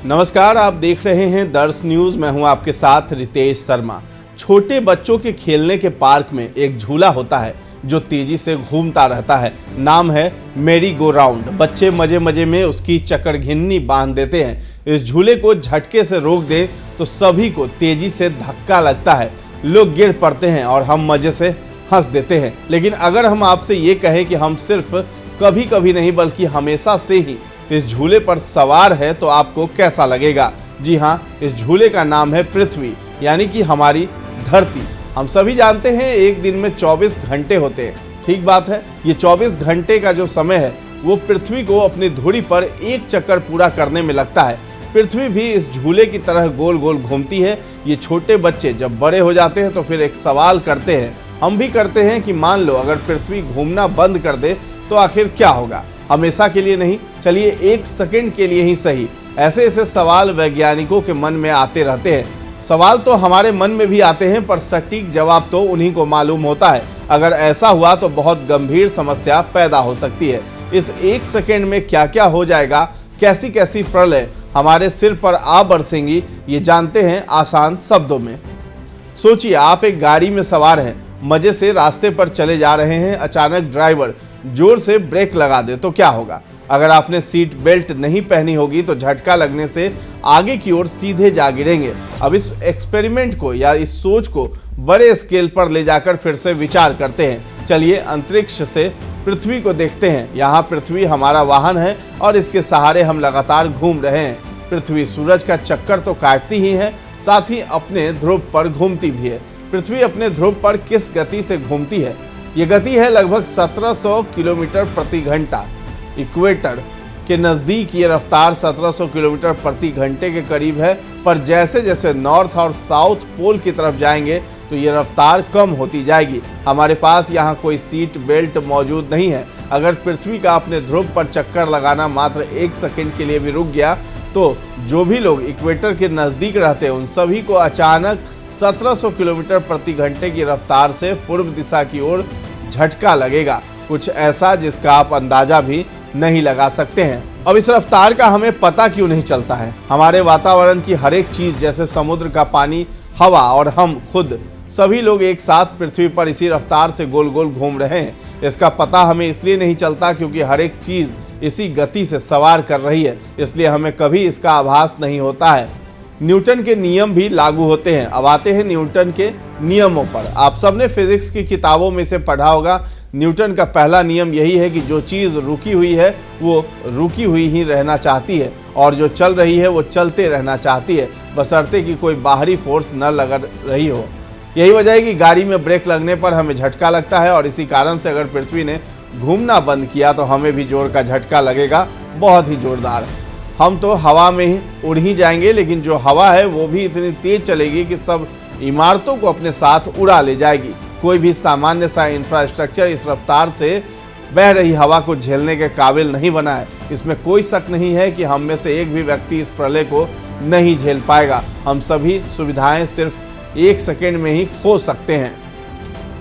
नमस्कार, आप देख रहे हैं दर्श न्यूज। मैं हूं आपके साथ रितेश शर्मा। छोटे बच्चों के खेलने के पार्क में एक झूला होता है जो तेजी से घूमता रहता है। नाम है मेरी गो राउंड। बच्चे मजे मजे में उसकी चक्करघिन्नी बांध देते हैं। इस झूले को झटके से रोक दें तो सभी को तेजी से धक्का लगता है, लोग गिर पड़ते हैं और हम मजे से हंस देते हैं। लेकिन अगर हम आपसे ये कहें कि हम सिर्फ कभी कभी नहीं बल्कि हमेशा से ही इस झूले पर सवार है तो आपको कैसा लगेगा? जी हाँ, इस झूले का नाम है पृथ्वी, यानी कि हमारी धरती। हम सभी जानते हैं एक दिन में 24 घंटे होते हैं। ठीक बात है, ये 24 घंटे का जो समय है वो पृथ्वी को अपनी धुरी पर एक चक्कर पूरा करने में लगता है। पृथ्वी भी इस झूले की तरह गोल गोल घूमती है। ये छोटे बच्चे जब बड़े हो जाते हैं तो फिर एक सवाल करते हैं, हम भी करते हैं कि मान लो अगर पृथ्वी घूमना बंद कर दे तो आखिर क्या होगा? हमेशा के लिए नहीं, चलिए एक सेकंड के लिए ही सही। ऐसे ऐसे सवाल वैज्ञानिकों के मन में आते रहते हैं। सवाल तो हमारे मन में भी आते हैं पर सटीक जवाब तो उन्हीं को मालूम होता है। अगर ऐसा हुआ तो बहुत गंभीर समस्या पैदा हो सकती है। इस एक सेकंड में क्या क्या हो जाएगा, कैसी कैसी प्रलय हमारे सिर पर आ बरसेंगी, ये जानते हैं आसान शब्दों में। सोचिए, आप एक गाड़ी में सवार हैं, मजे से रास्ते पर चले जा रहे हैं। अचानक ड्राइवर जोर से ब्रेक लगा दे तो क्या होगा? अगर आपने सीट बेल्ट नहीं पहनी होगी तो झटका लगने से आगे की ओर सीधे जा गिरेंगे। अब इस एक्सपेरिमेंट को या इस सोच को बड़े स्केल पर ले जाकर फिर से विचार करते हैं। चलिए अंतरिक्ष से पृथ्वी को देखते हैं। यहाँ पृथ्वी हमारा वाहन है और इसके सहारे हम लगातार घूम रहे हैं। पृथ्वी सूरज का चक्कर तो काटती ही है, साथ ही अपने ध्रुव पर घूमती भी है। पृथ्वी अपने ध्रुव पर किस गति से घूमती है? ये गति है लगभग 1700 किलोमीटर प्रति घंटा। इक्वेटर के नज़दीक ये रफ्तार 1700 किलोमीटर प्रति घंटे के करीब है, पर जैसे जैसे नॉर्थ और साउथ पोल की तरफ जाएंगे तो ये रफ्तार कम होती जाएगी। हमारे पास यहाँ कोई सीट बेल्ट मौजूद नहीं है। अगर पृथ्वी का अपने ध्रुव पर चक्कर लगाना मात्र एक सेकंड के लिए भी रुक गया तो जो भी लोग इक्वेटर के नज़दीक रहते हैं उन सभी को अचानक 1700 किलोमीटर प्रति घंटे की रफ्तार से पूर्व दिशा की ओर झटका लगेगा। कुछ ऐसा जिसका आप अंदाजा भी नहीं लगा सकते हैं। अब इस रफ्तार का हमें पता क्यों नहीं चलता है? हमारे वातावरण की हर एक चीज जैसे समुद्र का पानी, हवा और हम खुद सभी लोग एक साथ पृथ्वी पर इसी रफ्तार से गोल गोल घूम रहे हैं। इसका पता हमें इसलिए नहीं चलता क्योंकि हर एक चीज इसी गति से सवार कर रही है, इसलिए हमें कभी इसका आभास नहीं होता है। न्यूटन के नियम भी लागू होते हैं। अब आते हैं न्यूटन के नियमों पर। आप सबने फिजिक्स की किताबों में से पढ़ा होगा। न्यूटन का पहला नियम यही है कि जो चीज़ रुकी हुई है वो रुकी हुई ही रहना चाहती है और जो चल रही है वो चलते रहना चाहती है, बशर्ते कि कोई बाहरी फोर्स न लग रही हो। यही वजह है कि गाड़ी में ब्रेक लगने पर हमें झटका लगता है और इसी कारण से अगर पृथ्वी ने घूमना बंद किया तो हमें भी जोर का झटका लगेगा, बहुत ही जोरदार। हम तो हवा में ही उड़ ही जाएंगे, लेकिन जो हवा है वो भी इतनी तेज चलेगी कि सब इमारतों को अपने साथ उड़ा ले जाएगी। कोई भी सामान्य सा इंफ्रास्ट्रक्चर इस रफ्तार से बह रही हवा को झेलने के काबिल नहीं बना है। इसमें कोई शक नहीं है कि हम में से एक भी व्यक्ति इस प्रलय को नहीं झेल पाएगा। हम सभी सुविधाएं सिर्फ एक सेकेंड में ही खो सकते हैं।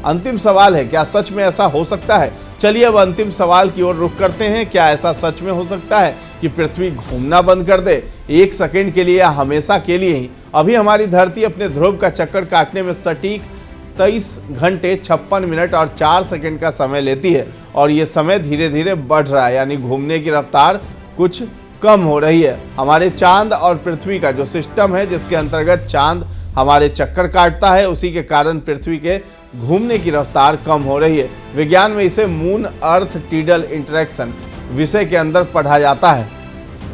अंतिम सवाल है, क्या सच में ऐसा हो सकता है? चलिए अब अंतिम सवाल की ओर रुख करते हैं। क्या ऐसा सच में हो सकता है कि पृथ्वी घूमना बंद कर दे एक सेकंड के लिए या हमेशा के लिए ही? अभी हमारी धरती अपने ध्रुव का चक्कर काटने में सटीक 23 घंटे 56 मिनट और 4 सेकंड का समय लेती है और ये समय धीरे धीरे बढ़ रहा है, यानी घूमने की रफ्तार कुछ कम हो रही है। हमारे चांद और पृथ्वी का जो सिस्टम है जिसके अंतर्गत चांद हमारे चक्कर काटता है, उसी के कारण पृथ्वी के घूमने की रफ्तार कम हो रही है। विज्ञान में इसे मून अर्थ टीडल इंटरेक्शन विषय के अंदर पढ़ा जाता है।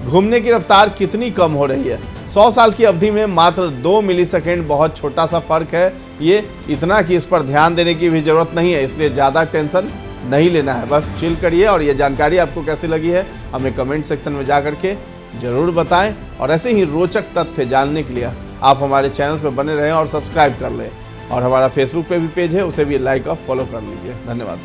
घूमने की रफ्तार कितनी कम हो रही है? 100 साल की अवधि में मात्र 2 मिलीसेकेंड बहुत छोटा सा फर्क है। ये इतना कि इस पर ध्यान देने की भी जरूरत नहीं है, इसलिए ज़्यादा टेंशन नहीं लेना है। बस चिल करिए। और ये जानकारी आपको कैसी लगी है हमें कमेंट सेक्शन में जा करके ज़रूर बताएं और ऐसे ही रोचक तथ्य जानने के लिए आप हमारे चैनल पर बने रहें और सब्सक्राइब कर लें। और हमारा फेसबुक पे भी पेज है, उसे भी लाइक और फॉलो कर लीजिए। धन्यवाद।